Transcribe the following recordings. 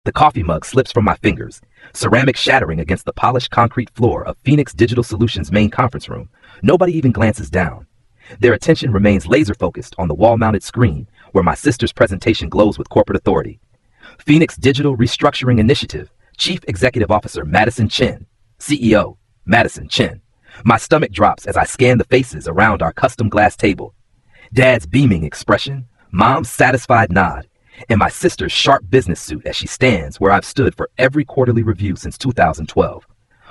The coffee mug slips from my fingers, ceramic shattering against the polished concrete floor of Phoenix Digital Solutions' main conference room. Nobody even glances down. Their attention remains laser-focused on the wall-mounted screen where my sister's presentation glows with corporate authority. Phoenix Digital Restructuring Initiative, Chief Executive Officer Madison Chen, CEO Madison Chen. My stomach drops as I scan the faces around our custom glass table. Dad's beaming expression, Mom's satisfied nod, and my sister's sharp business suit as she stands where I've stood for every quarterly review since 2012,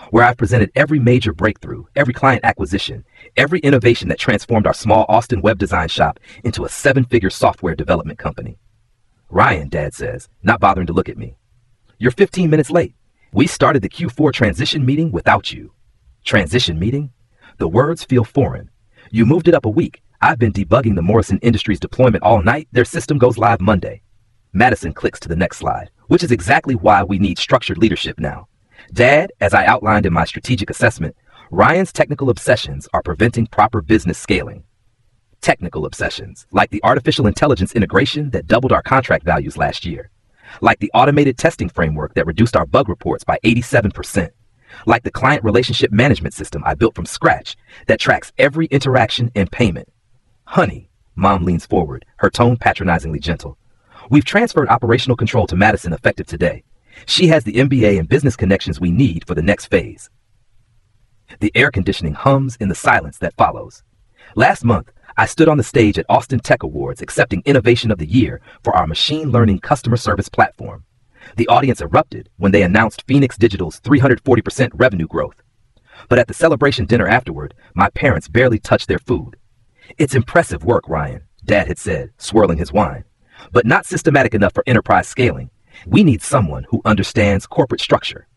where I've presented every major breakthrough, every client acquisition, every innovation that transformed our small Austin web design shop into a 7-figure software development company. Ryan, Dad says, not bothering to look at me. You're 15 minutes late. We started the Q4 transition meeting without you. Transition meeting? The words feel foreign. You moved it up a week. I've been debugging the Morrison Industries deployment all night. Their system goes live Monday. Madison clicks to the next slide, which is exactly why we need structured leadership now. Dad, as I outlined in my strategic assessment, Ryan's technical obsessions are preventing proper business scaling. Technical obsessions, like the artificial intelligence integration that doubled our contract values last year, like the automated testing framework that reduced our bug reports by 87%, like the client relationship management system I built from scratch that tracks every interaction and payment. Honey, Mom leans forward, her tone patronizingly gentle. We've transferred operational control to Madison effective today. She has the MBA and business connections we need for the next phase. The air conditioning hums in the silence that follows. Last month, I stood on the stage at Austin Tech Awards accepting Innovation of the Year for our machine learning customer service platform. The audience erupted when they announced Phoenix Digital's 340% revenue growth. But at the celebration dinner afterward, my parents barely touched their food. It's impressive work, Ryan, Dad had said, swirling his wine, but not systematic enough for enterprise scaling. We need someone who understands corporate structure.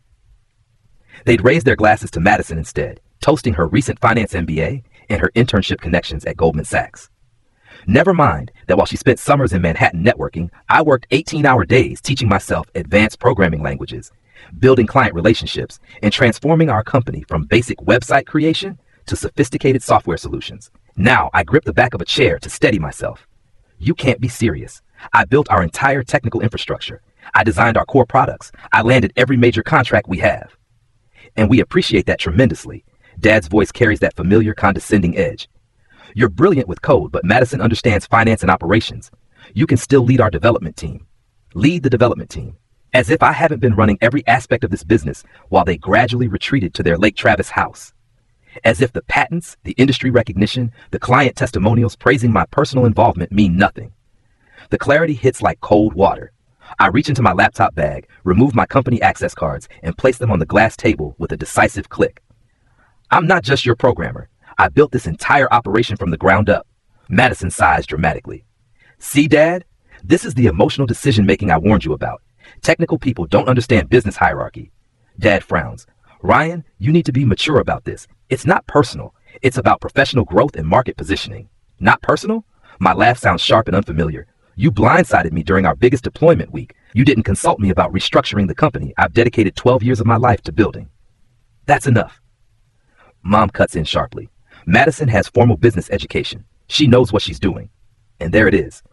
They'd raised their glasses to Madison instead, toasting her recent finance MBA and her internship connections at Goldman Sachs. Never mind that while she spent summers in Manhattan networking, I worked 18-hour days teaching myself advanced programming languages, building client relationships, and transforming our company from basic website creation to sophisticated software solutions. Now I grip the back of a chair to steady myself. You can't be serious. I built our entire technical infrastructure. I designed our core products. I landed every major contract we have. And we appreciate that tremendously. Dad's voice carries that familiar, condescending edge. You're brilliant with code, but Madison understands finance and operations. You can still lead our development team. Lead the development team. As if I haven't been running every aspect of this business while they gradually retreated to their Lake Travis house. As if the patents, the industry recognition, the client testimonials praising my personal involvement mean nothing. The clarity hits like cold water. I reach into my laptop bag, remove my company access cards, and place them on the glass table with a decisive click. I'm not just your programmer. I built this entire operation from the ground up. Madison sighs dramatically. See, Dad? This is the emotional decision-making I warned you about. Technical people don't understand business hierarchy. Dad frowns. Ryan, you need to be mature about this. It's not personal. It's about professional growth and market positioning. Not personal? My laugh sounds sharp and unfamiliar. You blindsided me during our biggest deployment week. You didn't consult me about restructuring the company I've dedicated 12 years of my life to building. That's enough. Mom cuts in sharply. Madison has formal business education. She knows what she's doing. And there it is.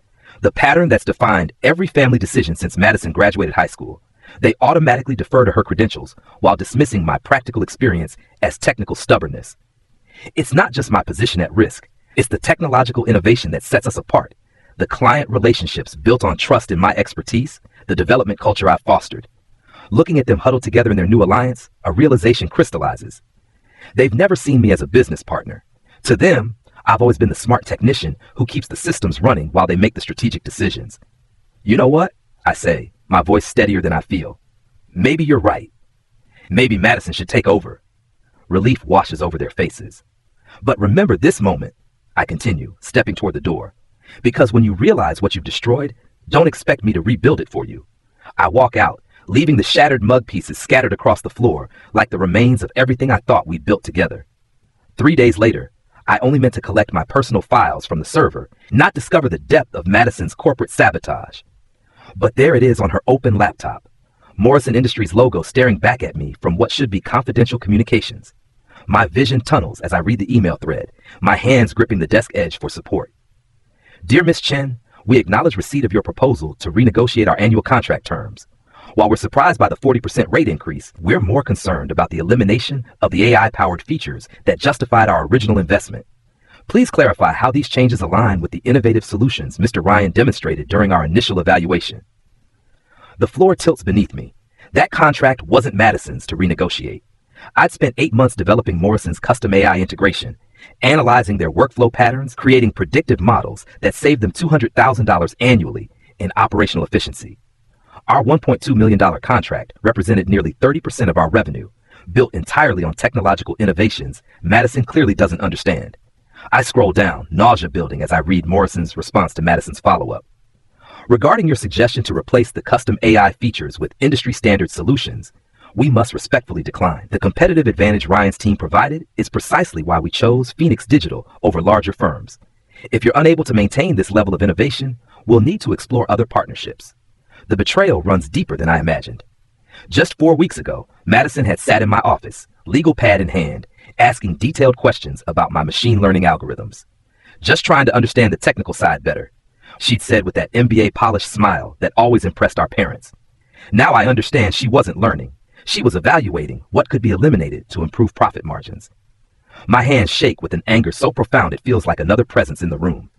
The pattern that's defined every family decision since Madison graduated high school. They automatically defer to her credentials while dismissing my practical experience as technical stubbornness. It's not just my position at risk. It's the technological innovation that sets us apart. The client relationships built on trust in my expertise, the development culture I've fostered. Looking at them huddled together in their new alliance, a realization crystallizes. They've never seen me as a business partner. To them, I've always been the smart technician who keeps the systems running while they make the strategic decisions. You know what? I say, my voice steadier than I feel. Maybe you're right. Maybe Madison should take over. Relief washes over their faces. But remember this moment, I continue, stepping toward the door. Because when you realize what you've destroyed, don't expect me to rebuild it for you. I walk out, leaving the shattered mug pieces scattered across the floor like the remains of everything I thought we'd built together. 3 days later, I only meant to collect my personal files from the server, not discover the depth of Madison's corporate sabotage. But there it is on her open laptop, Morrison Industries logo staring back at me from what should be confidential communications. My vision tunnels as I read the email thread, my hands gripping the desk edge for support. Dear Miss Chen, we acknowledge receipt of your proposal to renegotiate our annual contract terms. While we're surprised by the 40% rate increase, we're more concerned about the elimination of the AI-powered features that justified our original investment. Please clarify how these changes align with the innovative solutions Mr. Ryan demonstrated during our initial evaluation. The floor tilts beneath me. That contract wasn't Madison's to renegotiate. I'd spent 8 months developing Morrison's custom AI integration, analyzing their workflow patterns, creating predictive models that saved them $200,000 annually in operational efficiency. Our $1.2 million contract represented nearly 30% of our revenue, built entirely on technological innovations Madison clearly doesn't understand. I scroll down, nausea building as I read Morrison's response to Madison's follow-up. Regarding your suggestion to replace the custom AI features with industry-standard solutions, we must respectfully decline. The competitive advantage Ryan's team provided is precisely why we chose Phoenix Digital over larger firms. If you're unable to maintain this level of innovation, we'll need to explore other partnerships. The betrayal runs deeper than I imagined. Just 4 weeks ago, Madison had sat in my office, legal pad in hand, asking detailed questions about my machine learning algorithms. Just trying to understand the technical side better, she'd said with that MBA polished smile that always impressed our parents. Now I understand she wasn't learning. She was evaluating what could be eliminated to improve profit margins. My hands shake with an anger so profound it feels like another presence in the room.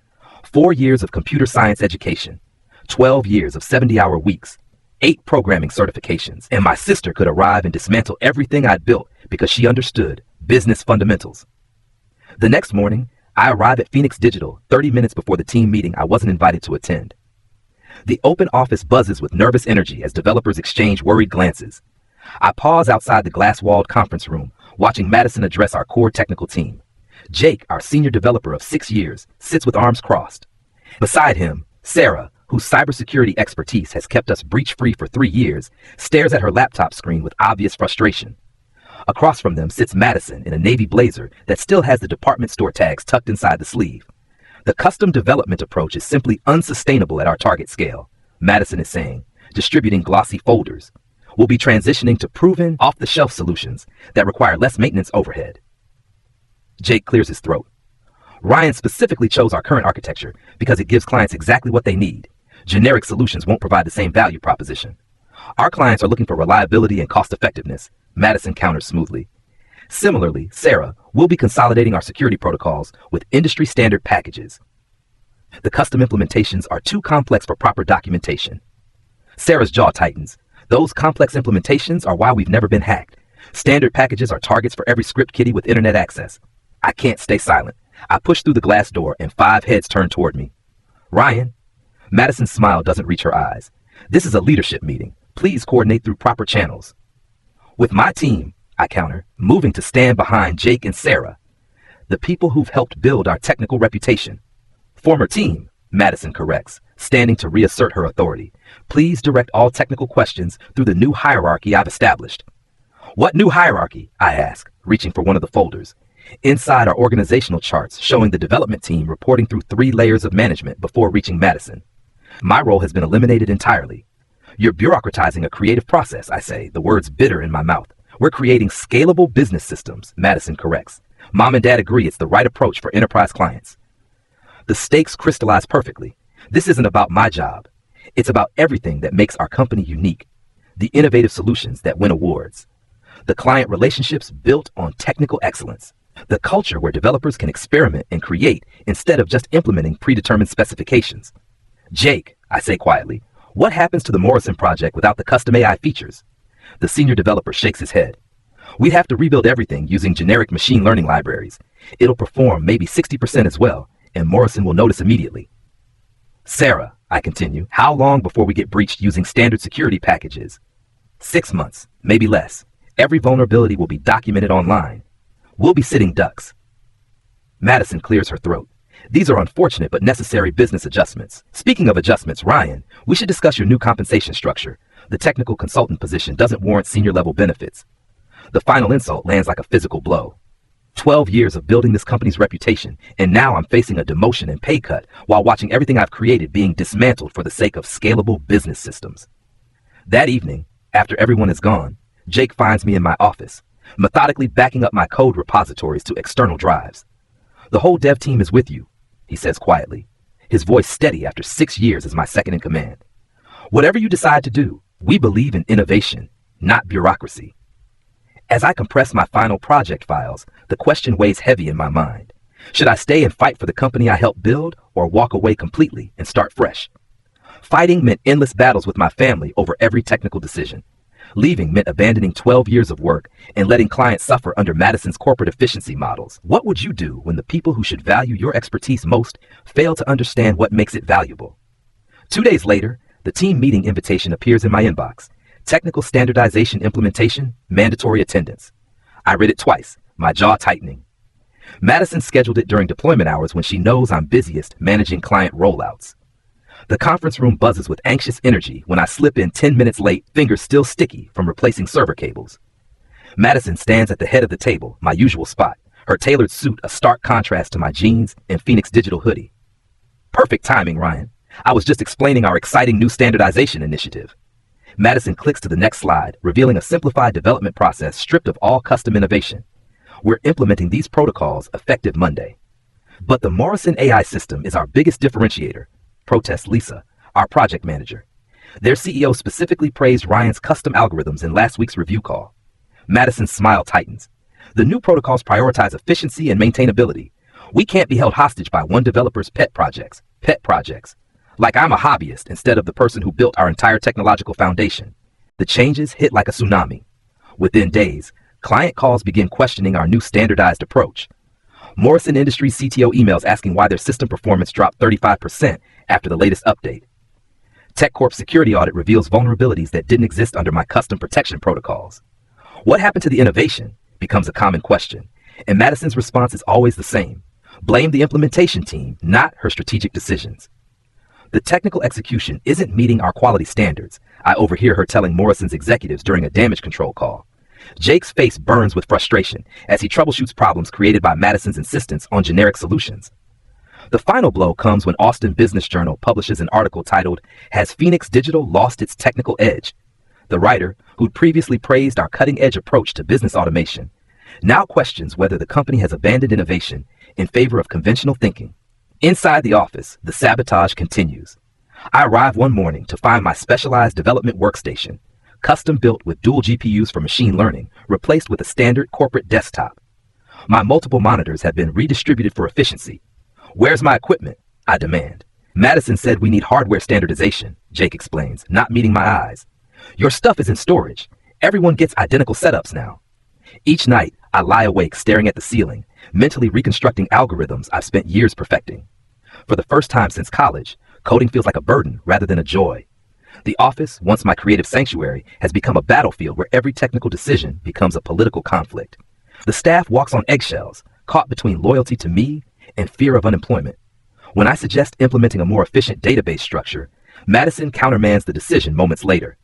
4 years of computer science education, 12 years of 70-hour weeks, 8 programming certifications, and my sister could arrive and dismantle everything I'd built because she understood business fundamentals. The next morning, I arrive at Phoenix Digital 30 minutes before the team meeting I wasn't invited to attend. The open office buzzes with nervous energy as developers exchange worried glances. I pause outside the glass-walled conference room, watching Madison address our core technical team. Jake, our senior developer of 6 years, sits with arms crossed. Beside him, Sarah, whose cybersecurity expertise has kept us breach-free for 3 years, stares at her laptop screen with obvious frustration. Across from them sits Madison in a navy blazer that still has the department store tags tucked inside the sleeve. The custom development approach is simply unsustainable at our target scale, Madison is saying, distributing glossy folders. We'll be transitioning to proven, off-the-shelf solutions that require less maintenance overhead. Jake clears his throat. Ryan specifically chose our current architecture because it gives clients exactly what they need. Generic solutions won't provide the same value proposition. Our clients are looking for reliability and cost-effectiveness, Madison counters smoothly. Similarly, Sarah will be consolidating our security protocols with industry-standard packages. The custom implementations are too complex for proper documentation. Sarah's jaw tightens. Those complex implementations are why we've never been hacked. Standard packages are targets for every script kiddie with internet access. I can't stay silent. I push through the glass door and 5 heads turn toward me. Ryan? Madison's smile doesn't reach her eyes. This is a leadership meeting. Please coordinate through proper channels. With my team, I counter, moving to stand behind Jake and Sarah, the people who've helped build our technical reputation. Former team, Madison corrects, standing to reassert her authority. Please direct all technical questions through the new hierarchy I've established. What new hierarchy? I ask, reaching for one of the folders. Inside are organizational charts showing the development team reporting through 3 layers of management before reaching Madison. My role has been eliminated entirely. You're bureaucratizing a creative process, I say, the words bitter in my mouth. We're creating scalable business systems, Madison corrects. Mom and Dad agree it's the right approach for enterprise clients. The stakes crystallize perfectly. This isn't about my job. It's about everything that makes our company unique. The innovative solutions that win awards. The client relationships built on technical excellence. The culture where developers can experiment and create instead of just implementing predetermined specifications. Jake, I say quietly, what happens to the Morrison project without the custom AI features? The senior developer shakes his head. We'd have to rebuild everything using generic machine learning libraries. It'll perform maybe 60% as well, and Morrison will notice immediately. Sarah, I continue, how long before we get breached using standard security packages? 6 months, maybe less. Every vulnerability will be documented online. We'll be sitting ducks. Madison clears her throat. These are unfortunate but necessary business adjustments. Speaking of adjustments, Ryan, we should discuss your new compensation structure. The technical consultant position doesn't warrant senior-level benefits. The final insult lands like a physical blow. 12 years of building this company's reputation, and now I'm facing a demotion and pay cut while watching everything I've created being dismantled for the sake of scalable business systems. That evening, after everyone is gone, Jake finds me in my office, methodically backing up my code repositories to external drives. The whole dev team is with you, he says quietly, his voice steady after 6 years as my second in command. Whatever you decide to do, We believe in innovation, not bureaucracy. As I compress my final project files, the question weighs heavy in my mind. Should I stay and fight for the company I helped build, or walk away completely and start fresh? Fighting meant endless battles with my family over every technical decision. Leaving meant abandoning 12 years of work and letting clients suffer under Madison's corporate efficiency models. What would you do when the people who should value your expertise most fail to understand what makes it valuable? 2 days later, the team meeting invitation appears in my inbox. Technical standardization implementation, mandatory attendance. I read it twice, my jaw tightening. Madison scheduled it during deployment hours when she knows I'm busiest managing client rollouts. The conference room buzzes with anxious energy when I slip in 10 minutes late, fingers still sticky from replacing server cables. Madison stands at the head of the table, my usual spot, her tailored suit a stark contrast to my jeans and Phoenix Digital hoodie. Perfect timing, Ryan. I was just explaining our exciting new standardization initiative. Madison clicks to the next slide, revealing a simplified development process stripped of all custom innovation. We're implementing these protocols effective Monday. But the Morrison AI system is our biggest differentiator, protests Lisa, our project manager. Their CEO specifically praised Ryan's custom algorithms in last week's review call. Madison's smile tightens. The new protocols prioritize efficiency and maintainability. We can't be held hostage by one developer's pet projects. Like I'm a hobbyist instead of the person who built our entire technological foundation. The changes hit like a tsunami. Within days, client calls begin questioning our new standardized approach. Morrison Industries CTO emails asking why their system performance dropped 35% after the latest update. TechCorp's security audit reveals vulnerabilities that didn't exist under my custom protection protocols. What happened to the innovation becomes a common question, and Madison's response is always the same. Blame the implementation team, not her strategic decisions. The technical execution isn't meeting our quality standards, I overhear her telling Morrison's executives during a damage control call. Jake's face burns with frustration as he troubleshoots problems created by Madison's insistence on generic solutions. The final blow comes when Austin Business Journal publishes an article titled, "Has Phoenix Digital Lost Its Technical Edge?" The writer, who'd previously praised our cutting-edge approach to business automation, now questions whether the company has abandoned innovation in favor of conventional thinking. Inside the office, the sabotage continues. I arrive one morning to find my specialized development workstation, custom built with dual GPUs for machine learning, replaced with a standard corporate desktop. My multiple monitors have been redistributed for efficiency. Where's my equipment? I demand. Madison said we need hardware standardization, Jake explains, not meeting my eyes. Your stuff is in storage. Everyone gets identical setups now. Each night, I lie awake staring at the ceiling, mentally reconstructing algorithms I've spent years perfecting. For the first time since college, coding feels like a burden rather than a joy. The office, once my creative sanctuary, has become a battlefield where every technical decision becomes a political conflict. The staff walks on eggshells, caught between loyalty to me and fear of unemployment. When I suggest implementing a more efficient database structure, Madison countermands the decision moments later.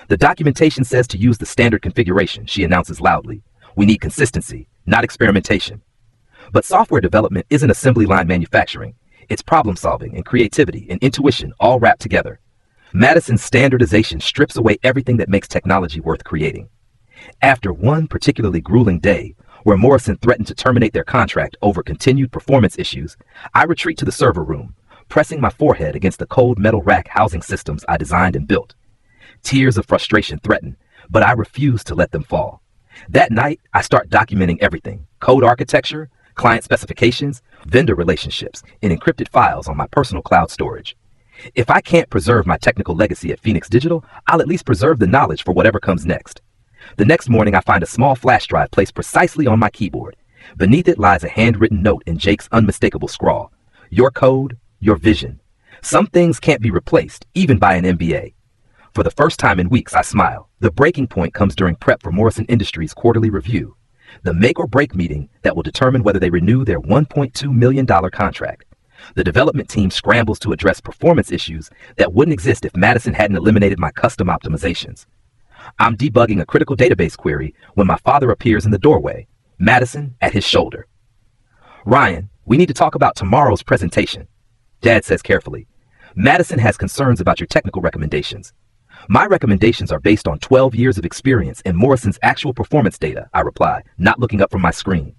The documentation says to use the standard configuration, she announces loudly. We need consistency, not experimentation. But software development isn't assembly line manufacturing. It's problem solving and creativity and intuition all wrapped together. Madison's standardization strips away everything that makes technology worth creating. After one particularly grueling day, where Morrison threatened to terminate their contract over continued performance issues, I retreat to the server room, pressing my forehead against the cold metal rack housing systems I designed and built. Tears of frustration threaten, but I refuse to let them fall. That night, I start documenting everything: code architecture, client specifications, vendor relationships, and encrypted files on my personal cloud storage. If I can't preserve my technical legacy at Phoenix Digital, I'll at least preserve the knowledge for whatever comes next. The next morning, I find a small flash drive placed precisely on my keyboard. Beneath it lies a handwritten note in Jake's unmistakable scrawl. Your code, your vision. Some things can't be replaced, even by an MBA. For the first time in weeks, I smile. The breaking point comes during prep for Morrison Industries' quarterly review, the make or break meeting that will determine whether they renew their $1.2 million contract. The development team scrambles to address performance issues that wouldn't exist if Madison hadn't eliminated my custom optimizations. I'm debugging a critical database query when my father appears in the doorway, Madison at his shoulder. Ryan, we need to talk about tomorrow's presentation, Dad says carefully. Madison has concerns about your technical recommendations. My recommendations are based on 12 years of experience and Morrison's actual performance data, I reply, not looking up from my screen.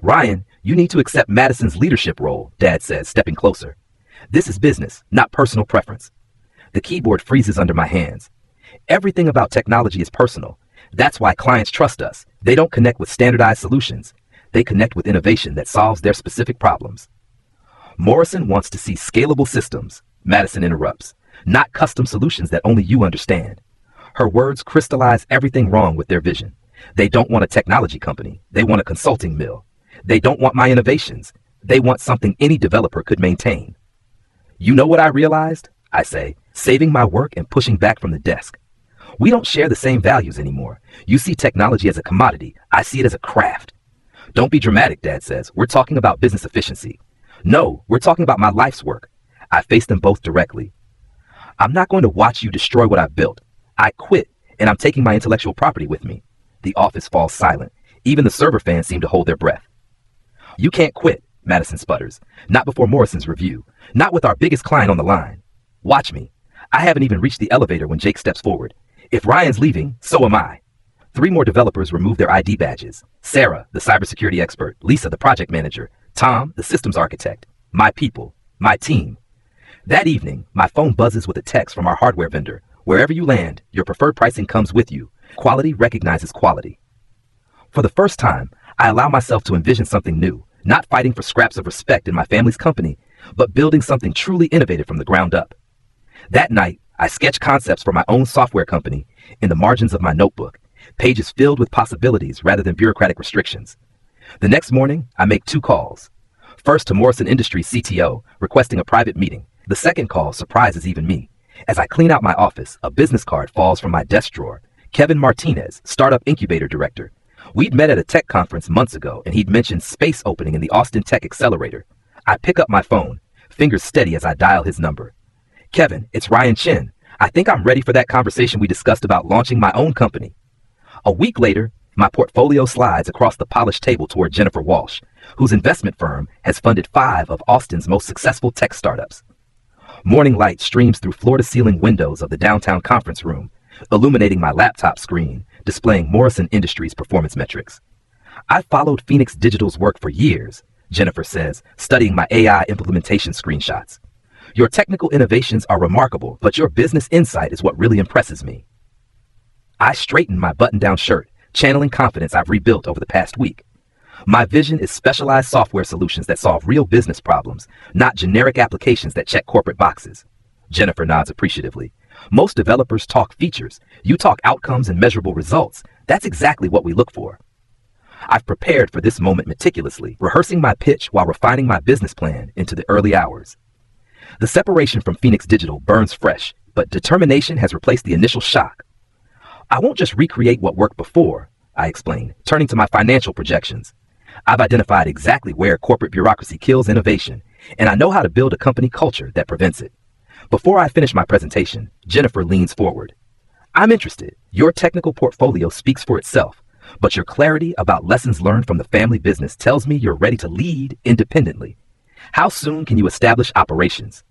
Ryan, you need to accept Madison's leadership role, Dad says, stepping closer. This is business, not personal preference. The keyboard freezes under my hands. Everything about technology is personal. That's why clients trust us. They don't connect with standardized solutions. They connect with innovation that solves their specific problems. Morrison wants to see scalable systems, Madison interrupts, not custom solutions that only you understand. Her words crystallize everything wrong with their vision. They don't want a technology company. They want a consulting mill. They don't want my innovations. They want something any developer could maintain. You know what I realized? I say, saving my work and pushing back from the desk. We don't share the same values anymore. You see technology as a commodity. I see it as a craft. Don't be dramatic, Dad says. We're talking about business efficiency. No, we're talking about my life's work. I face them both directly. I'm not going to watch you destroy what I've built. I quit, and I'm taking my intellectual property with me. The office falls silent. Even the server fans seem to hold their breath. You can't quit, Madison sputters. Not before Morrison's review. Not with our biggest client on the line. Watch me. I haven't even reached the elevator when Jake steps forward. If Ryan's leaving, so am I. 3 more developers remove their ID badges. Sarah, the cybersecurity expert. Lisa, the project manager. Tom, the systems architect. My people. My team. That evening, my phone buzzes with a text from our hardware vendor. Wherever you land, your preferred pricing comes with you. Quality recognizes quality. For the first time, I allow myself to envision something new, not fighting for scraps of respect in my family's company, but building something truly innovative from the ground up. That night, I sketch concepts for my own software company in the margins of my notebook, pages filled with possibilities rather than bureaucratic restrictions. The next morning, I make 2 calls. First to Morrison Industries CTO, requesting a private meeting. The second call surprises even me. As I clean out my office, a business card falls from my desk drawer. Kevin Martinez, Startup Incubator Director. We'd met at a tech conference months ago, and he'd mentioned space opening in the Austin Tech Accelerator. I pick up my phone, fingers steady as I dial his number. Kevin, it's Ryan Chin. I think I'm ready for that conversation we discussed about launching my own company. A week later, my portfolio slides across the polished table toward Jennifer Walsh, whose investment firm has funded 5 of Austin's most successful tech startups. Morning light streams through floor-to-ceiling windows of the downtown conference room, illuminating my laptop screen, displaying Morrison Industries' performance metrics. I've followed Phoenix Digital's work for years, Jennifer says, studying my AI implementation screenshots. Your technical innovations are remarkable, but your business insight is what really impresses me. I straighten my button-down shirt, channeling confidence I've rebuilt over the past week. My vision is specialized software solutions that solve real business problems, not generic applications that check corporate boxes. Jennifer nods appreciatively. Most developers talk features. You talk outcomes and measurable results. That's exactly what we look for. I've prepared for this moment meticulously, rehearsing my pitch while refining my business plan into the early hours. The separation from Phoenix Digital burns fresh, but determination has replaced the initial shock. I won't just recreate what worked before, I explain, turning to my financial projections. I've identified exactly where corporate bureaucracy kills innovation, and I know how to build a company culture that prevents it. Before I finish my presentation, Jennifer leans forward. I'm interested. Your technical portfolio speaks for itself, but your clarity about lessons learned from the family business tells me you're ready to lead independently. How soon can you establish operations?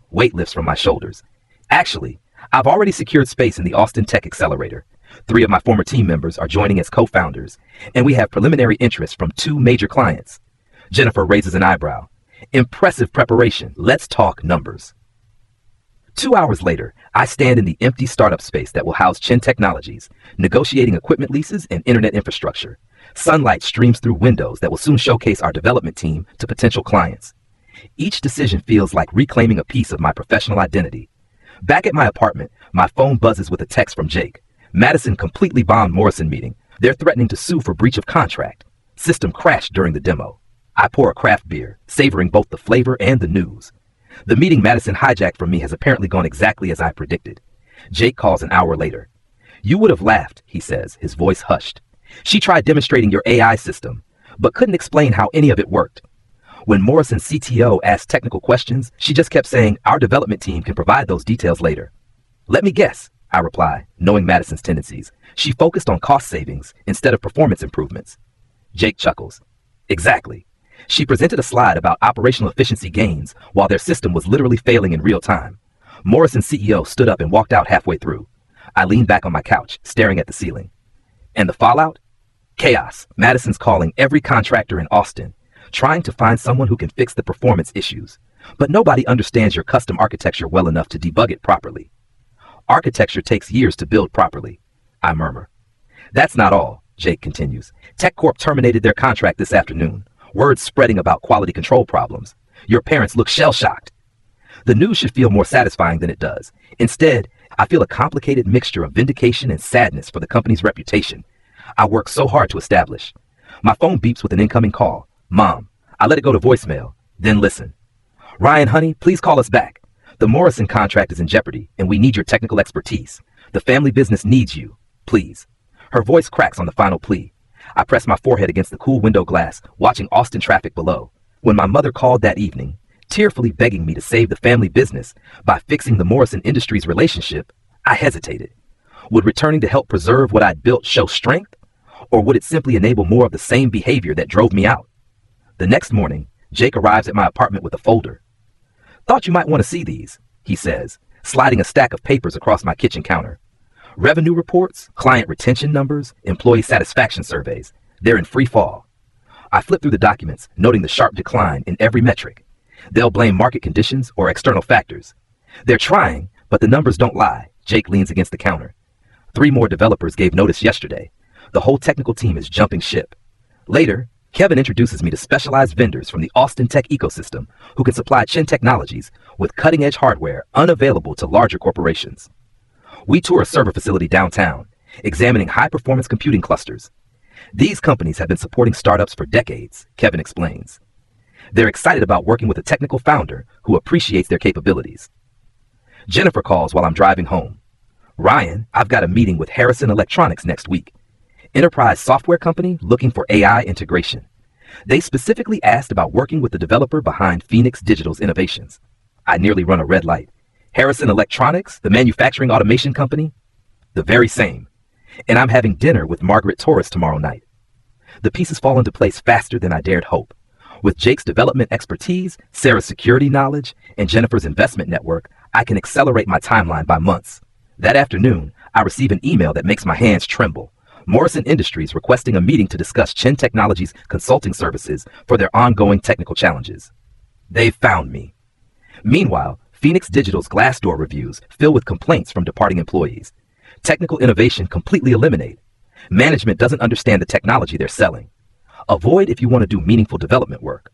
Weight lifts from my shoulders. Actually, I've already secured space in the Austin Tech Accelerator. 3 of my former team members are joining as co-founders, and we have preliminary interest from 2 major clients. Jennifer raises an eyebrow. Impressive preparation. Let's talk numbers. 2 hours later, I stand in the empty startup space that will house Chin Technologies, negotiating equipment leases and internet infrastructure. Sunlight streams through windows that will soon showcase our development team to potential clients. Each decision feels like reclaiming a piece of my professional identity. Back at my apartment, my phone buzzes with a text from Jake. Madison completely bombed Morrison meeting. They're threatening to sue for breach of contract. System crashed during the demo. I pour a craft beer, savoring both the flavor and the news. The meeting Madison hijacked from me has apparently gone exactly as I predicted. Jake calls an hour later. You would have laughed, he says, his voice hushed. She tried demonstrating your AI system, but couldn't explain how any of it worked. When Morrison's CTO asked technical questions, she just kept saying, our development team can provide those details later. Let me guess, I reply, knowing Madison's tendencies. She focused on cost savings instead of performance improvements. Jake chuckles. Exactly. She presented a slide about operational efficiency gains while their system was literally failing in real time. Morrison's CEO stood up and walked out halfway through. I leaned back on my couch, staring at the ceiling. And the fallout? Chaos. Madison's calling every contractor in Austin, trying to find someone who can fix the performance issues. But nobody understands your custom architecture well enough to debug it properly. Architecture takes years to build properly, I murmur. That's not all, Jake continues. TechCorp terminated their contract this afternoon. Words spreading about quality control problems. Your parents look shell-shocked. The news should feel more satisfying than it does. Instead, I feel a complicated mixture of vindication and sadness for the company's reputation I worked so hard to establish. My phone beeps with an incoming call. Mom, I let it go to voicemail, then listen. Ryan, honey, please call us back. The Morrison contract is in jeopardy, and we need your technical expertise. The family business needs you. Please. Her voice cracks on the final plea. I press my forehead against the cool window glass, watching Austin traffic below. When my mother called that evening, tearfully begging me to save the family business by fixing the Morrison Industries relationship, I hesitated. Would returning to help preserve what I'd built show strength? Or would it simply enable more of the same behavior that drove me out? The next morning, Jake arrives at my apartment with a folder. Thought you might want to see these, he says, sliding a stack of papers across my kitchen counter. Revenue reports, client retention numbers, employee satisfaction surveys. They're in free fall. I flip through the documents, noting the sharp decline in every metric. They'll blame market conditions or external factors. They're trying, but the numbers don't lie. Jake leans against the counter. 3 more developers gave notice yesterday. The whole technical team is jumping ship. Later, Kevin introduces me to specialized vendors from the Austin tech ecosystem who can supply Chin Technologies with cutting-edge hardware unavailable to larger corporations. We tour a server facility downtown, examining high-performance computing clusters. These companies have been supporting startups for decades, Kevin explains. They're excited about working with a technical founder who appreciates their capabilities. Jennifer calls while I'm driving home. Ryan, I've got a meeting with Harrison Electronics next week. Enterprise software company looking for AI integration. They specifically asked about working with the developer behind Phoenix Digital's innovations. I nearly run a red light. Harrison Electronics, the manufacturing automation company? The very same. And I'm having dinner with Margaret Torres tomorrow night. The pieces fall into place faster than I dared hope. With Jake's development expertise, Sarah's security knowledge, and Jennifer's investment network, I can accelerate my timeline by months. That afternoon, I receive an email that makes my hands tremble. Morrison Industries requesting a meeting to discuss Chin Technologies consulting services for their ongoing technical challenges. They've found me. Meanwhile, Phoenix Digital's Glassdoor reviews fill with complaints from departing employees. Technical innovation completely eliminated. Management doesn't understand the technology they're selling. Avoid if you want to do meaningful development work.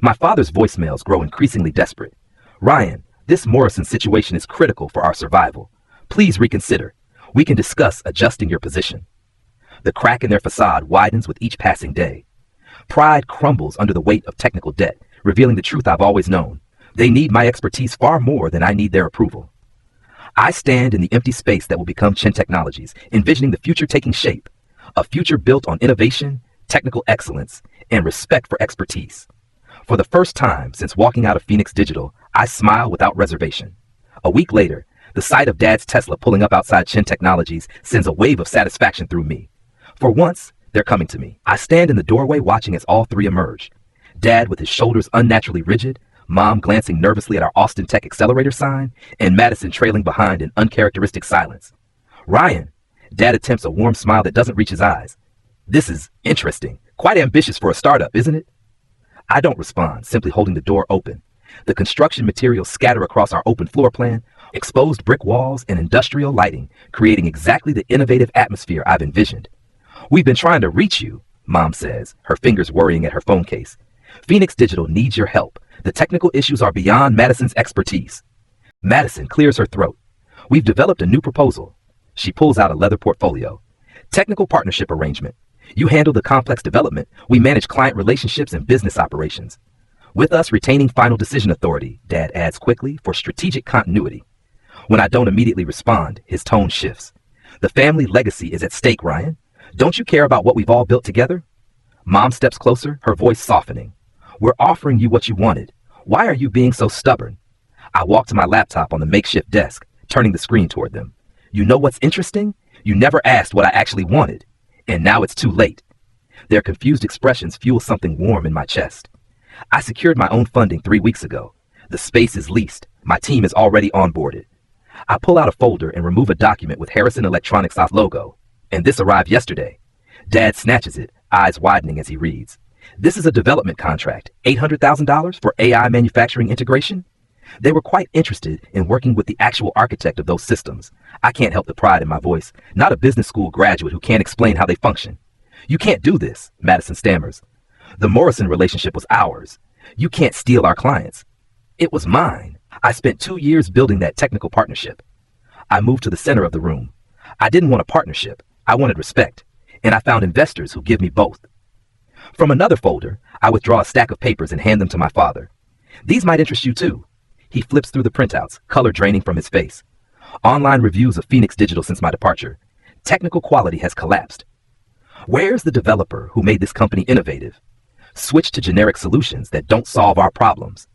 My father's voicemails grow increasingly desperate. Ryan, this Morrison situation is critical for our survival. Please reconsider. We can discuss adjusting your position. The crack in their facade widens with each passing day. Pride crumbles under the weight of technical debt, revealing the truth I've always known. They need my expertise far more than I need their approval. I stand in the empty space that will become Chin Technologies, envisioning the future taking shape. A future built on innovation, technical excellence, and respect for expertise. For the first time since walking out of Phoenix Digital, I smile without reservation. A week later, the sight of Dad's Tesla pulling up outside Chin Technologies sends a wave of satisfaction through me. For once, they're coming to me. I stand in the doorway watching as all 3 emerge. Dad with his shoulders unnaturally rigid, Mom glancing nervously at our Austin Tech Accelerator sign, and Madison trailing behind in uncharacteristic silence. Ryan, Dad attempts a warm smile that doesn't reach his eyes. This is interesting. Quite ambitious for a startup, isn't it? I don't respond, simply holding the door open. The construction materials scatter across our open floor plan, exposed brick walls and industrial lighting, creating exactly the innovative atmosphere I've envisioned. We've been trying to reach you, Mom says, her fingers worrying at her phone case. Phoenix Digital needs your help. The technical issues are beyond Madison's expertise. Madison clears her throat. We've developed a new proposal. She pulls out a leather portfolio. Technical partnership arrangement. You handle the complex development. We manage client relationships and business operations. With us retaining final decision authority, Dad adds quickly, for strategic continuity. When I don't immediately respond, his tone shifts. The family legacy is at stake, Ryan. Don't you care about what we've all built together? Mom steps closer, her voice softening. We're offering you what you wanted. Why are you being so stubborn? I walk to my laptop on the makeshift desk, turning the screen toward them. You know what's interesting? You never asked what I actually wanted. And now it's too late. Their confused expressions fuel something warm in my chest. I secured my own funding 3 weeks ago. The space is leased. My team is already onboarded. I pull out a folder and remove a document with Harrison Electronics' logo. And this arrived yesterday. Dad snatches it, eyes widening as he reads. This is a development contract, $800,000 for AI manufacturing integration. They were quite interested in working with the actual architect of those systems. I can't help the pride in my voice, not a business school graduate who can't explain how they function. You can't do this, Madison stammers. The Morrison relationship was ours. You can't steal our clients. It was mine. I spent 2 years building that technical partnership. I moved to the center of the room. I didn't want a partnership. I wanted respect. And I found investors who give me both. From another folder, I withdraw a stack of papers and hand them to my father. These might interest you too. He flips through the printouts, color draining from his face. Online reviews of Phoenix Digital since my departure. Technical quality has collapsed. Where's the developer who made this company innovative? Switch to generic solutions that don't solve our problems.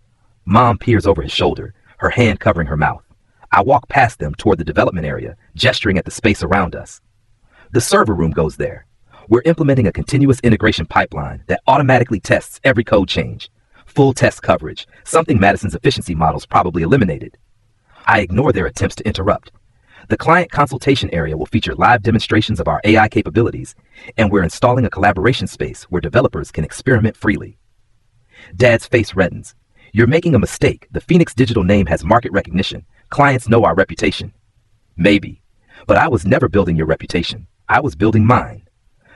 Mom peers over his shoulder, her hand covering her mouth. I walk past them toward the development area, gesturing at the space around us. The server room goes there. We're implementing a continuous integration pipeline that automatically tests every code change. Full test coverage, something Madison's efficiency models probably eliminated. I ignore their attempts to interrupt. The client consultation area will feature live demonstrations of our AI capabilities, and we're installing a collaboration space where developers can experiment freely. Dad's face reddens. You're making a mistake. The Phoenix Digital name has market recognition. Clients know our reputation. Maybe, but I was never building your reputation. I was building mine.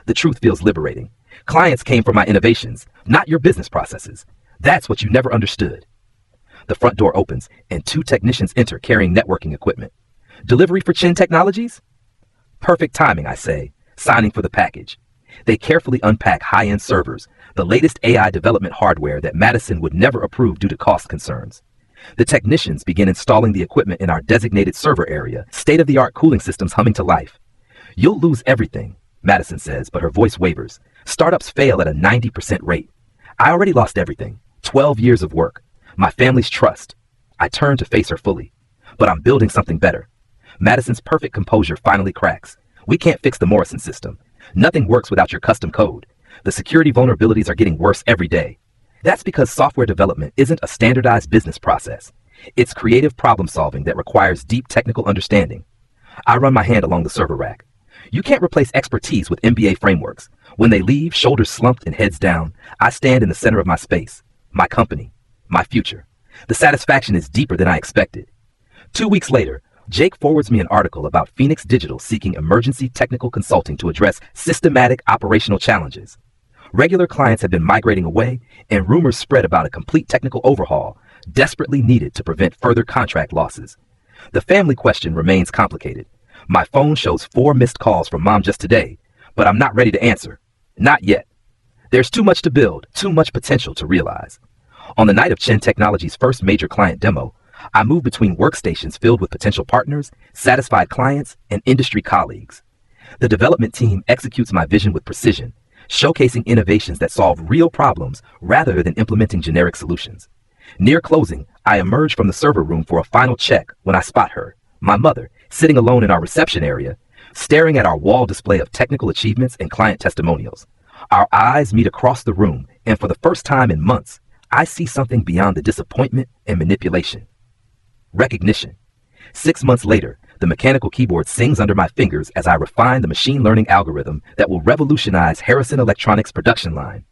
The truth feels liberating. Clients came for my innovations, not your business processes. That's what you never understood. The front door opens, and 2 technicians enter carrying networking equipment. Delivery for Chin Technologies? Perfect timing, I say, signing for the package. They carefully unpack high-end servers, the latest AI development hardware that Madison would never approve due to cost concerns. The technicians begin installing the equipment in our designated server area, state-of-the-art cooling systems humming to life. You'll lose everything, Madison says, but her voice wavers. Startups fail at a 90% rate. I already lost everything. 12 years of work. My family's trust. I turn to face her fully. But I'm building something better. Madison's perfect composure finally cracks. We can't fix the Morrison system. Nothing works without your custom code. The security vulnerabilities are getting worse every day. That's because software development isn't a standardized business process. It's creative problem solving that requires deep technical understanding. I run my hand along the server rack. You can't replace expertise with MBA frameworks. When they leave, shoulders slumped and heads down, I stand in the center of my space, my company, my future. The satisfaction is deeper than I expected. 2 weeks later, Jake forwards me an article about Phoenix Digital seeking emergency technical consulting to address systematic operational challenges. Regular clients have been migrating away, and rumors spread about a complete technical overhaul, desperately needed to prevent further contract losses. The family question remains complicated. My phone shows 4 missed calls from Mom just today, but I'm not ready to answer. Not yet. There's too much to build, too much potential to realize. On the night of Chin Technology's first major client demo, I move between workstations filled with potential partners, satisfied clients, and industry colleagues. The development team executes my vision with precision, showcasing innovations that solve real problems rather than implementing generic solutions. Near closing, I emerge from the server room for a final check when I spot her, my mother, sitting alone in our reception area, staring at our wall display of technical achievements and client testimonials. Our eyes meet across the room, and for the first time in months, I see something beyond the disappointment and manipulation. Recognition. 6 months later, the mechanical keyboard sings under my fingers as I refine the machine learning algorithm that will revolutionize Harrison Electronics' production line,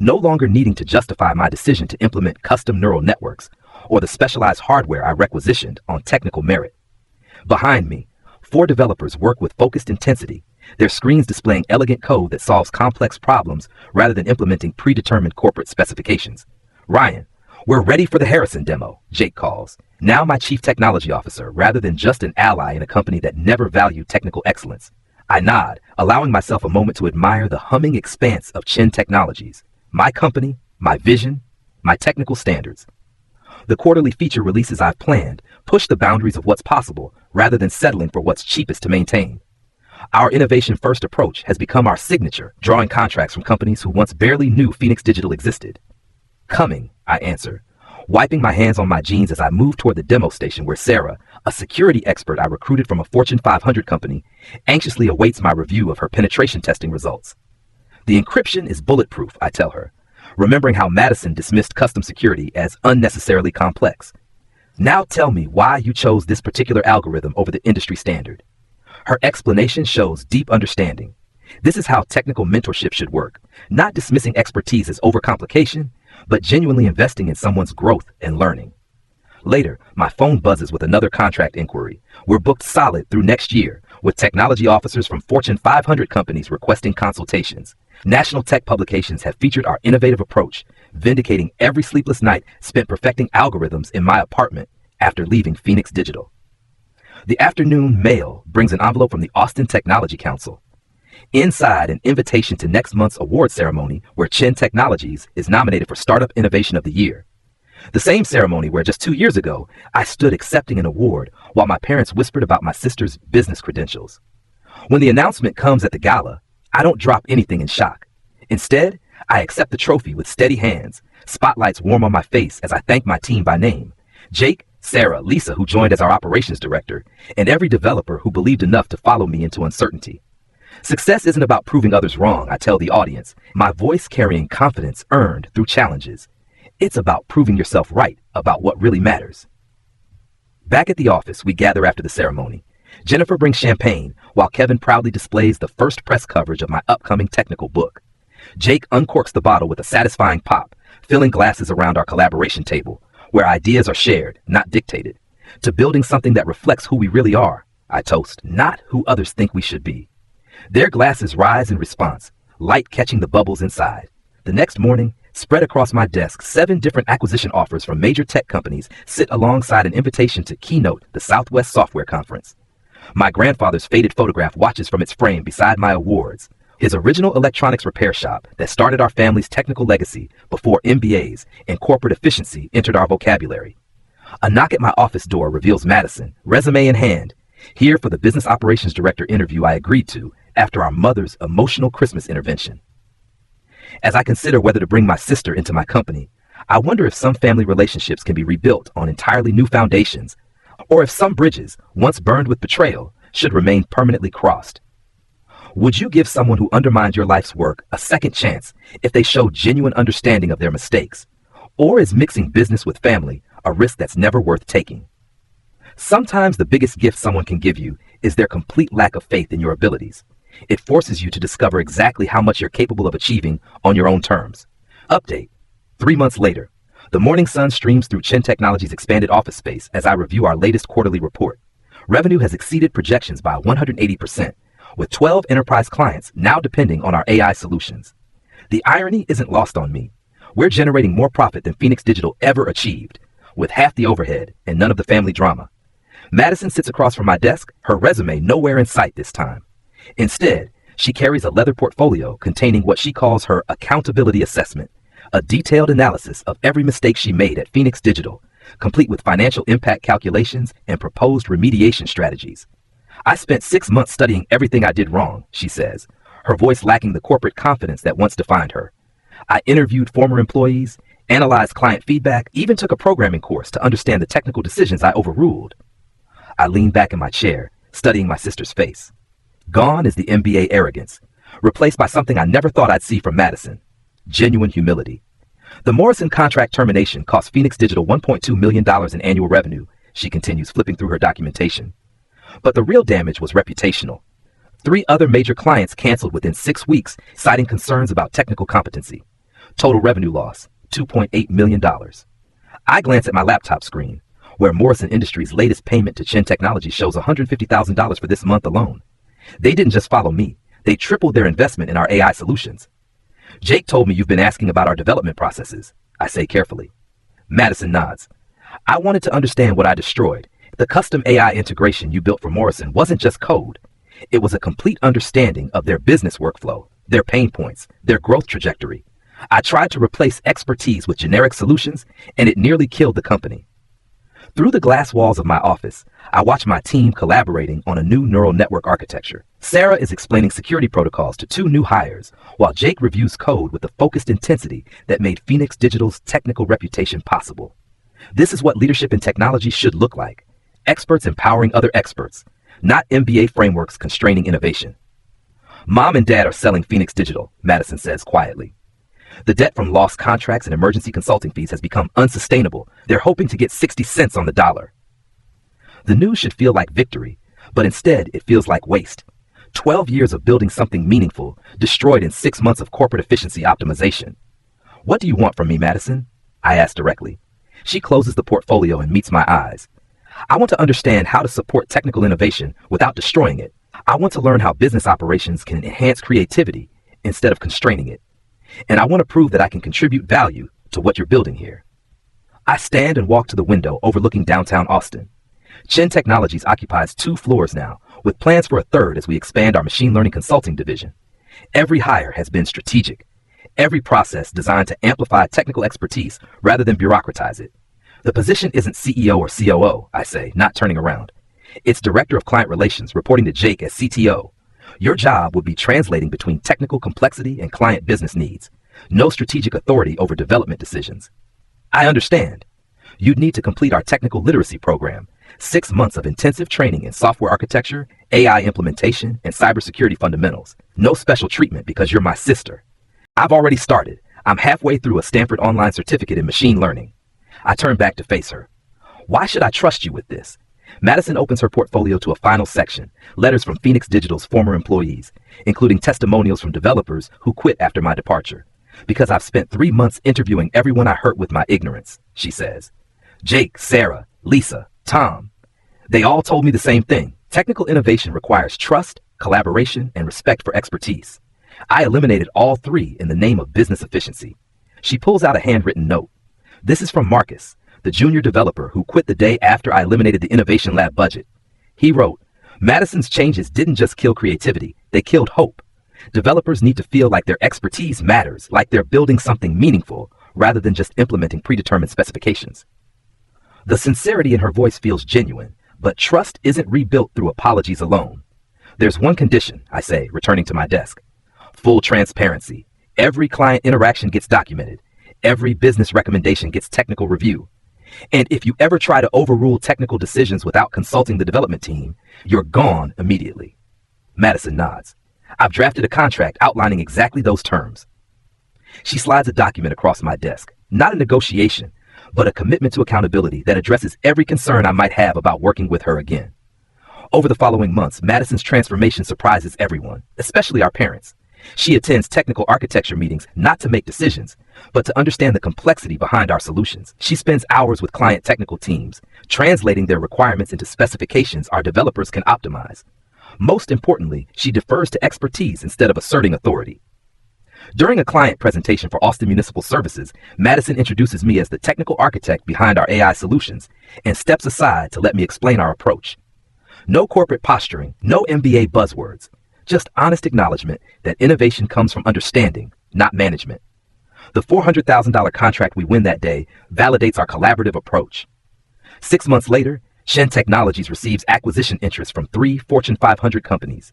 no longer needing to justify my decision to implement custom neural networks or the specialized hardware I requisitioned on technical merit. Behind me, 4 developers work with focused intensity, their screens displaying elegant code that solves complex problems rather than implementing predetermined corporate specifications. Ryan, we're ready for the Harrison demo, Jake calls, now my chief technology officer rather than just an ally in a company that never valued technical excellence. I nod, allowing myself a moment to admire the humming expanse of Chin Technologies, my company, my vision, my technical standards. The quarterly feature releases I've planned push the boundaries of what's possible rather than settling for what's cheapest to maintain. Our innovation-first approach has become our signature, drawing contracts from companies who once barely knew Phoenix Digital existed. Coming, I answer, wiping my hands on my jeans as I move toward the demo station where Sarah, a security expert I recruited from a Fortune 500 company, anxiously awaits my review of her penetration testing results. The encryption is bulletproof, I tell her, remembering how Madison dismissed custom security as unnecessarily complex. Now tell me why you chose this particular algorithm over the industry standard. Her explanation shows deep understanding. This is how technical mentorship should work, not dismissing expertise as overcomplication, but genuinely investing in someone's growth and learning. Later, my phone buzzes with another contract inquiry. We're booked solid through next year, with technology officers from Fortune 500 companies requesting consultations. National tech publications have featured our innovative approach, vindicating every sleepless night spent perfecting algorithms in my apartment after leaving Phoenix Digital. The afternoon mail brings an envelope from the Austin Technology Council. Inside, an invitation to next month's award ceremony where Chin Technologies is nominated for Startup Innovation of the Year. The same ceremony where just 2 years ago, I stood accepting an award while my parents whispered about my sister's business credentials. When the announcement comes at the gala, I don't drop anything in shock. Instead, I accept the trophy with steady hands, spotlights warm on my face as I thank my team by name. Jake, Sarah, Lisa, who joined as our operations director, and every developer who believed enough to follow me into uncertainty. Success isn't about proving others wrong, I tell the audience, my voice carrying confidence earned through challenges. It's about proving yourself right about what really matters. Back at the office, we gather after the ceremony. Jennifer brings champagne, while Kevin proudly displays the first press coverage of my upcoming technical book. Jake uncorks the bottle with a satisfying pop, filling glasses around our collaboration table, where ideas are shared, not dictated. To building something that reflects who we really are, I toast, not who others think we should be. Their glasses rise in response, light catching the bubbles inside. The next morning, spread across my desk, 7 different acquisition offers from major tech companies sit alongside an invitation to keynote the Southwest Software Conference. My grandfather's faded photograph watches from its frame beside my awards, his original electronics repair shop that started our family's technical legacy before MBAs and corporate efficiency entered our vocabulary. A knock at my office door reveals Madison, resume in hand, here for the business operations director interview I agreed to after our mother's emotional Christmas intervention. As I consider whether to bring my sister into my company, I wonder if some family relationships can be rebuilt on entirely new foundations, or if some bridges, once burned with betrayal, should remain permanently crossed. Would you give someone who undermined your life's work a second chance if they show genuine understanding of their mistakes? Or is mixing business with family a risk that's never worth taking? Sometimes the biggest gift someone can give you is their complete lack of faith in your abilities. It forces you to discover exactly how much you're capable of achieving on your own terms. Update. 3 months later, the morning sun streams through Chin Technologies' expanded office space as I review our latest quarterly report. Revenue has exceeded projections by 180%, with 12 enterprise clients now depending on our AI solutions. The irony isn't lost on me. We're generating more profit than Phoenix Digital ever achieved, with half the overhead and none of the family drama. Madison sits across from my desk, her resume nowhere in sight this time. Instead, she carries a leather portfolio containing what she calls her accountability assessment, a detailed analysis of every mistake she made at Phoenix Digital, complete with financial impact calculations and proposed remediation strategies. I spent 6 months studying everything I did wrong, she says, her voice lacking the corporate confidence that once defined her. I interviewed former employees, analyzed client feedback, even took a programming course to understand the technical decisions I overruled. I leaned back in my chair, studying my sister's face. Gone is the MBA arrogance, replaced by something I never thought I'd see from Madison: genuine humility. The Morrison contract termination cost Phoenix Digital $1.2 million in annual revenue, she continues, flipping through her documentation. But the real damage was reputational. 3 other major clients canceled within 6 weeks, citing concerns about technical competency. Total revenue loss, $2.8 million. I glance at my laptop screen, where Morrison Industries' latest payment to Chin Technologies shows $150,000 for this month alone. They didn't just follow me, they tripled their investment in our AI solutions. Jake told me you've been asking about our development processes, I say carefully. Madison nods. I wanted to understand what I destroyed. The custom AI integration you built for Morrison wasn't just code. It was a complete understanding of their business workflow, their pain points, their growth trajectory. I tried to replace expertise with generic solutions, and it nearly killed the company. Through the glass walls of my office, I watch my team collaborating on a new neural network architecture. Sarah is explaining security protocols to 2 new hires, while Jake reviews code with the focused intensity that made Phoenix Digital's technical reputation possible. This is what leadership in technology should look like: experts empowering other experts, not MBA frameworks constraining innovation. Mom and Dad are selling Phoenix Digital, Madison says quietly. The debt from lost contracts and emergency consulting fees has become unsustainable. They're hoping to get 60 cents on the dollar. The news should feel like victory, but instead it feels like waste. 12 years of building something meaningful, destroyed in 6 months of corporate efficiency optimization. What do you want from me, Madison? I asked directly. She closes the portfolio and meets my eyes. I want to understand how to support technical innovation without destroying it. I want to learn how business operations can enhance creativity instead of constraining it. And I want to prove that I can contribute value to what you're building here. I stand and walk to the window overlooking downtown Austin. Chen Technologies occupies 2 floors now, with plans for a third as we expand our machine learning consulting division. Every hire has been strategic. Every process designed to amplify technical expertise rather than bureaucratize it. The position isn't CEO or COO, I say, not turning around. It's Director of Client Relations, reporting to Jake as CTO. Your job would be translating between technical complexity and client business needs. No strategic authority over development decisions. I understand. You'd need to complete our technical literacy program, 6 months of intensive training in software architecture, AI implementation, and cybersecurity fundamentals. No special treatment because you're my sister. I've already started. I'm halfway through a Stanford online certificate in machine learning. I turn back to face her. Why should I trust you with this? Madison opens her portfolio to a final section, letters from Phoenix Digital's former employees, including testimonials from developers who quit after my departure. Because I've spent 3 months interviewing everyone I hurt with my ignorance, she says. Jake, Sarah, Lisa, Tom. They all told me the same thing. Technical innovation requires trust, collaboration, and respect for expertise. I eliminated all 3 in the name of business efficiency. She pulls out a handwritten note. This is from Marcus, the junior developer who quit the day after I eliminated the Innovation Lab budget. He wrote, Madison's changes didn't just kill creativity, they killed hope. Developers need to feel like their expertise matters, like they're building something meaningful, rather than just implementing predetermined specifications. The sincerity in her voice feels genuine, but trust isn't rebuilt through apologies alone. There's one condition, I say, returning to my desk. Full transparency. Every client interaction gets documented. Every business recommendation gets technical review. And if you ever try to overrule technical decisions without consulting the development team, you're gone immediately. Madison nods. I've drafted a contract outlining exactly those terms. She slides a document across my desk, not a negotiation, but a commitment to accountability that addresses every concern I might have about working with her again. Over the following months, Madison's transformation surprises everyone, especially our parents. She attends technical architecture meetings not to make decisions, but to understand the complexity behind our solutions. She spends hours with client technical teams, translating their requirements into specifications our developers can optimize. Most importantly, she defers to expertise instead of asserting authority. During a client presentation for Austin Municipal Services, Madison introduces me as the technical architect behind our AI solutions and steps aside to let me explain our approach. No corporate posturing, no MBA buzzwords. Just honest acknowledgement that innovation comes from understanding, not management. The $400,000 contract we win that day validates our collaborative approach. 6 months later, Chen Technologies receives acquisition interest from 3 Fortune 500 companies.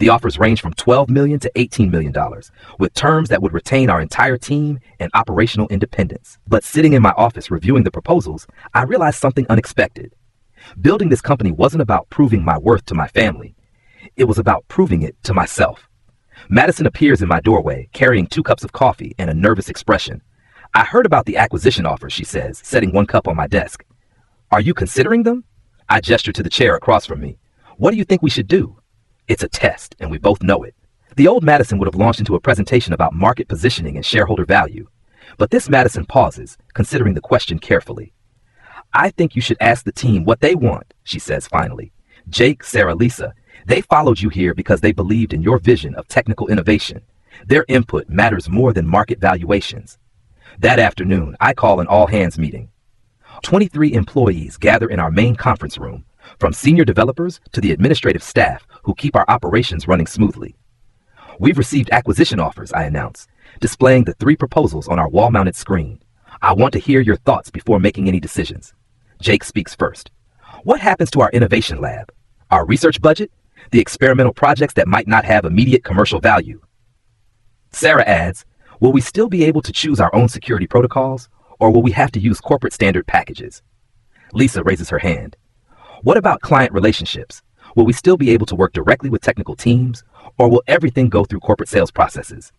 The offers range from $12 million to $18 million, with terms that would retain our entire team and operational independence. But sitting in my office reviewing the proposals, I realized something unexpected. Building this company wasn't about proving my worth to my family. It was about proving it to myself. Madison appears in my doorway, carrying 2 cups of coffee and a nervous expression. I heard about the acquisition offers, she says, setting 1 cup on my desk. Are you considering them? I gesture to the chair across from me. What do you think we should do? It's a test, and we both know it. The old Madison would have launched into a presentation about market positioning and shareholder value. But this Madison pauses, considering the question carefully. I think you should ask the team what they want, she says finally. Jake, Sarah, Lisa, they followed you here because they believed in your vision of technical innovation. Their input matters more than market valuations. That afternoon, I call an all-hands meeting. 23 employees gather in our main conference room, from senior developers to the administrative staff who keep our operations running smoothly. We've received acquisition offers, I announce, displaying the 3 proposals on our wall-mounted screen. I want to hear your thoughts before making any decisions. Jake speaks first. What happens to our innovation lab? Our research budget? The experimental projects that might not have immediate commercial value? Sarah adds, will we still be able to choose our own security protocols, or will we have to use corporate standard packages? Lisa raises her hand. What about client relationships? Will we still be able to work directly with technical teams, or will everything go through corporate sales processes?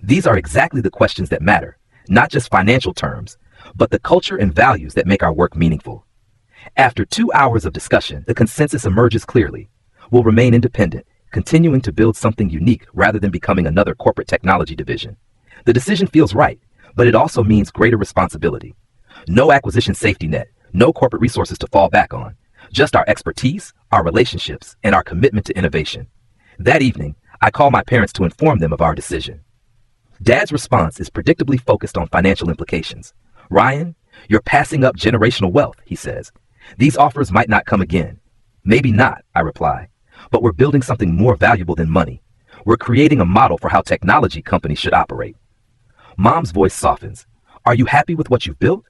These are exactly the questions that matter, not just financial terms, but the culture and values that make our work meaningful. After 2 hours of discussion, the consensus emerges clearly. We'll remain independent, continuing to build something unique rather than becoming another corporate technology division. The decision feels right, but it also means greater responsibility. No acquisition safety net, no corporate resources to fall back on. Just our expertise, our relationships, and our commitment to innovation. That evening, I call my parents to inform them of our decision. Dad's response is predictably focused on financial implications. Ryan, you're passing up generational wealth, he says. These offers might not come again. Maybe not, I reply. But we're building something more valuable than money. We're creating a model for how technology companies should operate. Mom's voice softens. Are you happy with what you've built?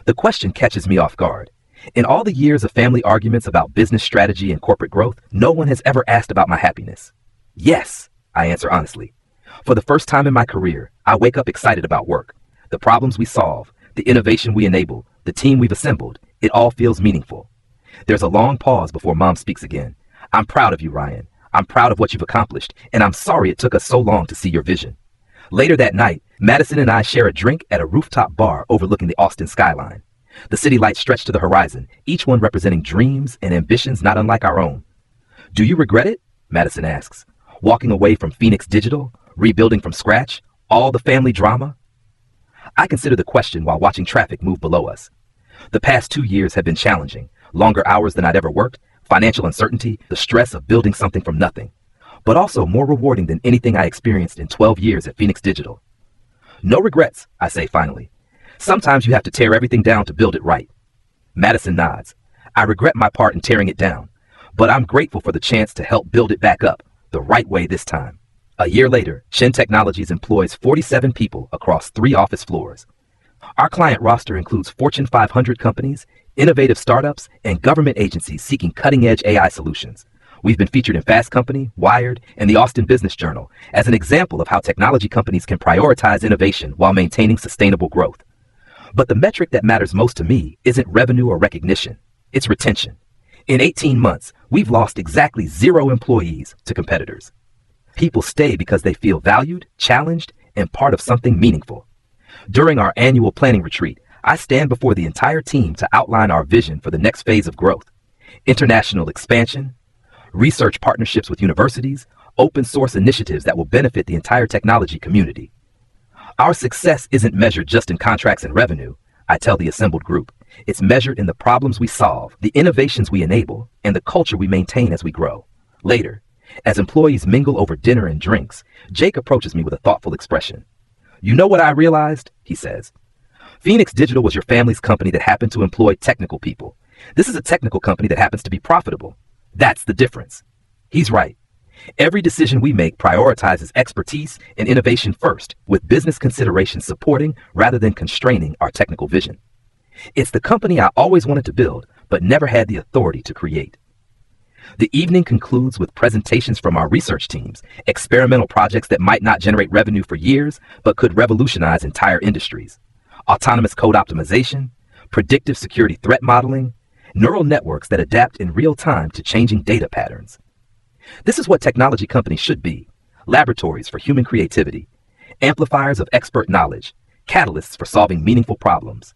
The question catches me off guard. In all the years of family arguments about business strategy and corporate growth, no one has ever asked about my happiness. Yes, I answer honestly. For the first time in my career, I wake up excited about work. The problems we solve, the innovation we enable, the team we've assembled, it all feels meaningful. There's a long pause before Mom speaks again. I'm proud of you, Ryan. I'm proud of what you've accomplished, and I'm sorry it took us so long to see your vision. Later that night, Madison and I share a drink at a rooftop bar overlooking the Austin skyline. The city lights stretch to the horizon, each one representing dreams and ambitions not unlike our own. Do you regret it? Madison asks. Walking away from Phoenix Digital, rebuilding from scratch, all the family drama? I consider the question while watching traffic move below us. The past 2 years have been challenging, longer hours than I'd ever worked, financial uncertainty, the stress of building something from nothing, but also more rewarding than anything I experienced in 12 years at Phoenix Digital. No regrets, I say finally. Sometimes you have to tear everything down to build it right. Madison nods. I regret my part in tearing it down, but I'm grateful for the chance to help build it back up, the right way this time. A year later, Chin Technologies employs 47 people across 3 office floors. Our client roster includes Fortune 500 companies, innovative startups, and government agencies seeking cutting-edge AI solutions. We've been featured in Fast Company, Wired, and the Austin Business Journal as an example of how technology companies can prioritize innovation while maintaining sustainable growth. But the metric that matters most to me isn't revenue or recognition. It's retention. In 18 months, we've lost exactly 0 employees to competitors. People stay because they feel valued, challenged, and part of something meaningful. During our annual planning retreat, I stand before the entire team to outline our vision for the next phase of growth. International expansion, research partnerships with universities, open source initiatives that will benefit the entire technology community. Our success isn't measured just in contracts and revenue, I tell the assembled group. It's measured in the problems we solve, the innovations we enable, and the culture we maintain as we grow. Later, as employees mingle over dinner and drinks, Jake approaches me with a thoughtful expression. You know what I realized? He says. Phoenix Digital was your family's company that happened to employ technical people. This is a technical company that happens to be profitable. That's the difference. He's right. Every decision we make prioritizes expertise and innovation first, with business considerations supporting rather than constraining our technical vision. It's the company I always wanted to build, but never had the authority to create. The evening concludes with presentations from our research teams, experimental projects that might not generate revenue for years, but could revolutionize entire industries. Autonomous code optimization, predictive security threat modeling, neural networks that adapt in real time to changing data patterns. This is what technology companies should be: laboratories for human creativity, amplifiers of expert knowledge, catalysts for solving meaningful problems.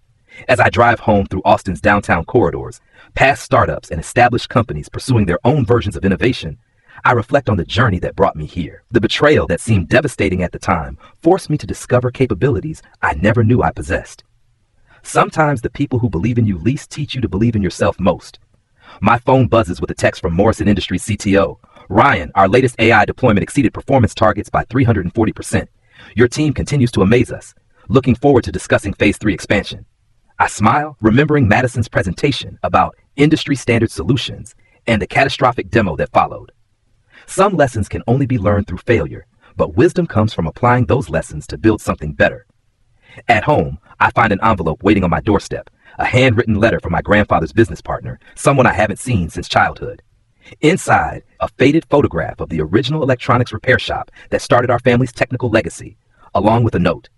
As I drive home through Austin's downtown corridors, past startups and established companies pursuing their own versions of innovation, I reflect on the journey that brought me here. The betrayal that seemed devastating at the time forced me to discover capabilities I never knew I possessed. Sometimes the people who believe in you least teach you to believe in yourself most. My phone buzzes with a text from Morrison Industries CTO. Ryan, our latest AI deployment exceeded performance targets by 340%. Your team continues to amaze us. Looking forward to discussing phase 3 expansion. I smile, remembering Madison's presentation about industry standard solutions and the catastrophic demo that followed. Some lessons can only be learned through failure, but wisdom comes from applying those lessons to build something better. At home, I find an envelope waiting on my doorstep, a handwritten letter from my grandfather's business partner, someone I haven't seen since childhood. Inside, a faded photograph of the original electronics repair shop that started our family's technical legacy, along with a note.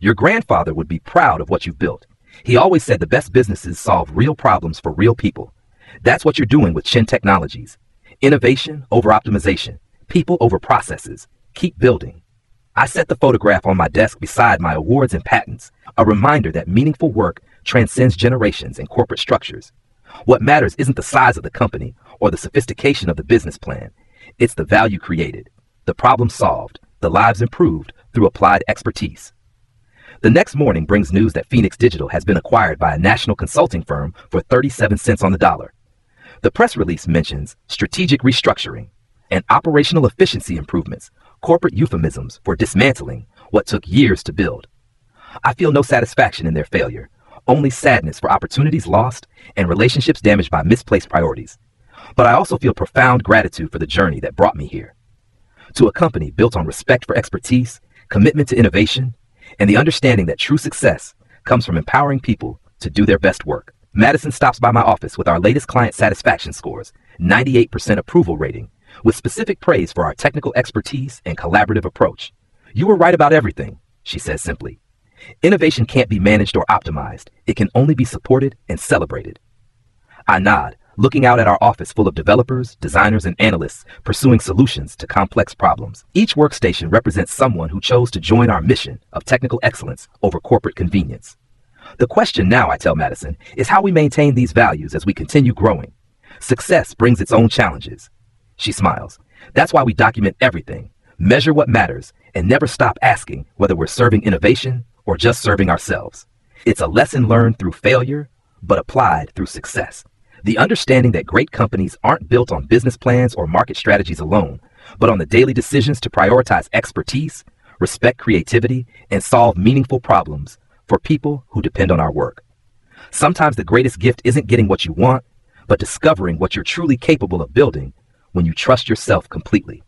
Your grandfather would be proud of what you've built. He always said the best businesses solve real problems for real people. That's what you're doing with Chin Technologies. Innovation over optimization, people over processes. Keep building. I set the photograph on my desk beside my awards and patents, a reminder that meaningful work transcends generations and corporate structures. What matters isn't the size of the company or the sophistication of the business plan. It's the value created, the problem solved, the lives improved through applied expertise. The next morning brings news that Phoenix Digital has been acquired by a national consulting firm for 37 cents on the dollar. The press release mentions strategic restructuring and operational efficiency improvements, corporate euphemisms for dismantling what took years to build. I feel no satisfaction in their failure, only sadness for opportunities lost and relationships damaged by misplaced priorities. But I also feel profound gratitude for the journey that brought me here. To a company built on respect for expertise, commitment to innovation, and the understanding that true success comes from empowering people to do their best work. Madison stops by my office with our latest client satisfaction scores, 98% approval rating, with specific praise for our technical expertise and collaborative approach. "You were right about everything," she says simply. Innovation can't be managed or optimized. It can only be supported and celebrated. I nod, looking out at our office full of developers, designers, and analysts pursuing solutions to complex problems. Each workstation represents someone who chose to join our mission of technical excellence over corporate convenience. The question now, I tell Madison, is how we maintain these values as we continue growing. Success brings its own challenges. She smiles. That's why we document everything, measure what matters, and never stop asking whether we're serving innovation or just serving ourselves. It's a lesson learned through failure, but applied through success. The understanding that great companies aren't built on business plans or market strategies alone, but on the daily decisions to prioritize expertise, respect creativity, and solve meaningful problems for people who depend on our work. Sometimes the greatest gift isn't getting what you want, but discovering what you're truly capable of building when you trust yourself completely.